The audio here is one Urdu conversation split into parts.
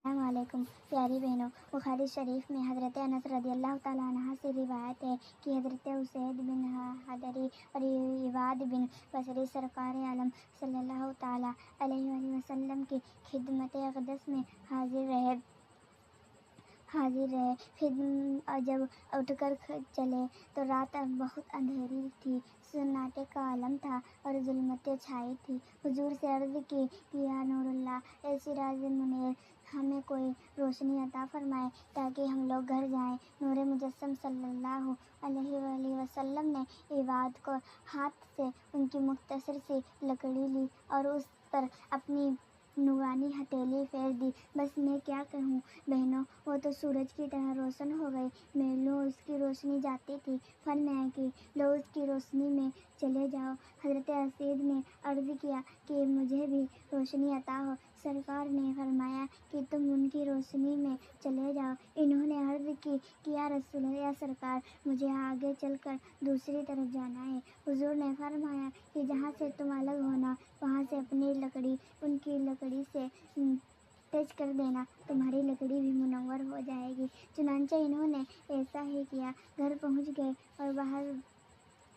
السلام علیکم پیاری بہنوں، بخاری شریف میں حضرت انس رضی اللہ تعالیٰ عنہ سے روایت ہے کہ حضرت اسید بن حضری اور عباد بن بصری سرکار عالم صلی اللہ تعالیٰ علیہ وآلہ وسلم کی خدمت اقدس میں حاضر رہے۔ پھر جب اٹھ کر چلے تو رات بہت اندھیری تھی، سناٹے کا عالم تھا اور ظلمتیں چھائی تھیں۔ حضور سے عرض کی کہ یا نور اللہ، اے سراج منیر، ہمیں کوئی روشنی عطا فرمائے تاکہ ہم لوگ گھر جائیں۔ نور مجسم صلی اللہ علیہ وآلہ وسلم نے عباد کو ہاتھ سے ان کی مختصر سی لکڑی لی اور اس پر اپنی نورانی ہتھیلی پھیر دی۔ بس میں کیا کہوں بہنوں، وہ تو سورج کی طرح روشن ہو گئی، میلوں اس کی روشنی جاتی تھی۔ فرمایا کہ لو اس کی روشنی میں چلے جاؤ۔ حضرت اسید نے عرض کیا کہ مجھے بھی روشنی عطا ہو۔ سرکار نے فرمایا کہ تم ان کی روشنی میں چلے جاؤ۔ انہوں نے عرض کی کہ یا رسول اللہ، یا سرکار، مجھے آگے چل کر دوسری طرف جانا ہے۔ حضور نے فرمایا کہ جہاں سے تم الگ ہونا، وہاں سے اپنی لکڑی ان کی لکڑی سے ٹچ کر دینا، تمہاری لکڑی بھی منور ہو جائے گی۔ چنانچہ انہوں نے ایسا ہی کیا۔ گھر پہنچ گئے اور باہر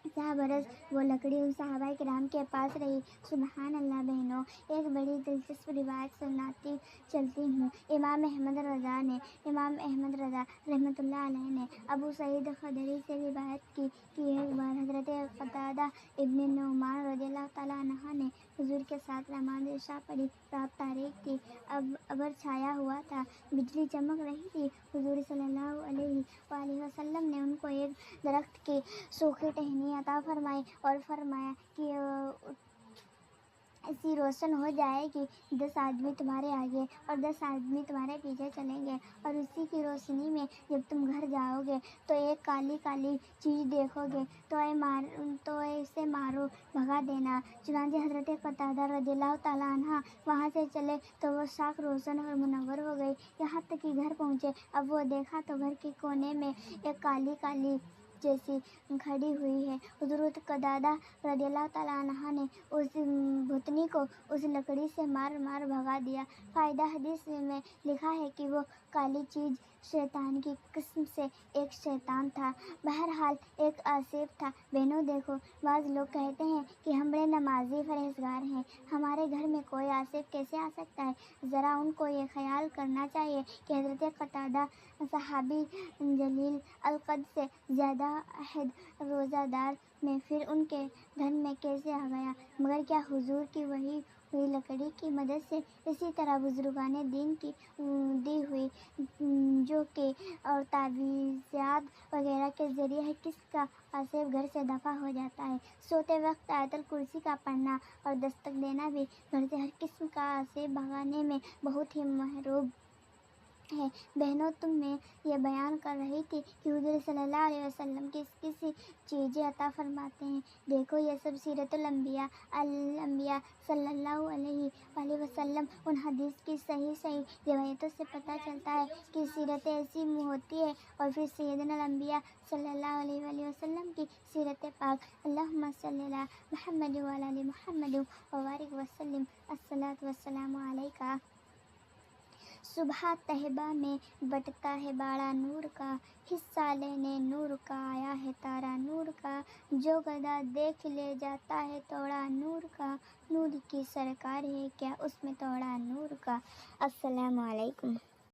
7 برس وہ لکڑی ان صحابہ کرام کے پاس رہی۔ سبحان اللہ بہنوں، ایک بڑی دلچسپ روایت سناتی چلتی ہوں۔ امام احمد رضا رحمۃ اللہ علیہ نے ابو سعید خدری سے روایت کی کہ ایک بار حضرت قتادہ ابن نعمان رضی اللہ تعالیٰ عنہ نے حضور کے ساتھ نماز عشاء پڑھی۔ رات تاریک تھی، ابر چھایا ہوا تھا، بجلی چمک رہی تھی۔ حضور صلی اللہ علیہ وآلہ وسلم نے ان کو ایک درخت کی سوکھی ٹہنی عطا فرمائی اور فرمایا کہ ایسی روشن ہو جائے گی، 10 آدمی تمہارے آگے اور 10 آدمی تمہارے پیچھے چلیں گے، اور اسی کی روشنی میں جب تم گھر جاؤ گے تو ایک کالی کالی چیز دیکھو گے تو اسے مارو، بھگا دینا۔ چنانچہ حضرت قتادہ رضی اللہ تعالیٰ عنہ وہاں سے چلے تو وہ شاخ روشن اور منور ہو گئی، یہاں تک کہ گھر پہنچے۔ اب وہ دیکھا تو گھر کے کونے میں ایک کالی کالی جیسی کھڑی ہوئی ہے۔ حضرت قتادہ رضی اللہ تعالیٰ عنہ نے اس بھوتنی کو اس لکڑی سے مار مار بھگا دیا۔ فائدہ، حدیث میں لکھا ہے کہ وہ کالی چیز شیطان کی قسم سے ایک شیطان تھا، بہرحال ایک آصف تھا۔ بہنوں دیکھو، بعض لوگ کہتے ہیں کہ ہم بڑے نمازی پرہیزگار ہیں، ہمارے گھر میں کوئی آصف کیسے آ سکتا ہے؟ ذرا ان کو یہ خیال کرنا چاہیے کہ حضرت قتادہ صحابی جلیل القدر سے زیادہ عہد روزہ دار میں پھر ان کے گھر میں کیسے آ گیا؟ مگر کیا حضور کی وحی ہوئی لکڑی کی مدد سے؟ اسی طرح بزرگان دین کی دی ہوئی جو کہ اور تعویذات وغیرہ کے ذریعے کس کا آصف گھر سے دفع ہو جاتا ہے۔ سوتے وقت آیت الکرسی کا پڑھنا اور دستک دینا بھی گھر سے ہر قسم کا آصف بھگانے میں بہت ہی محرب ہے۔ بہنوں، تم میں یہ بیان کر رہی تھی کہ حضور صلی اللہ علیہ وسلم کس کس چیزیں عطا فرماتے ہیں۔ دیکھو، یہ سب سیرت الانبیاء صلی اللہ علیہ وآلہ وسلم ان حدیث کی صحیح روایتوں سے پتہ چلتا ہے کہ سیرت ایسی ہوتی ہے، اور پھر سیدنا الانبیاء صلی اللہ علیہ وآلہ وسلم کی سیرت پاک۔ اللہم صلی علی محمد وعلی آل محمد وبارک وسلم۔ الصلاۃ والسلام علیکہ۔ صبح طیبہ میں بٹتا ہے باڑا نور کا، حصہ لینے نور کا آیا ہے تارا نور کا، جو گدا دیکھ لے جاتا ہے توڑا نور کا، نور کی سرکار ہے کیا اس میں توڑا نور کا۔ السلام علیکم۔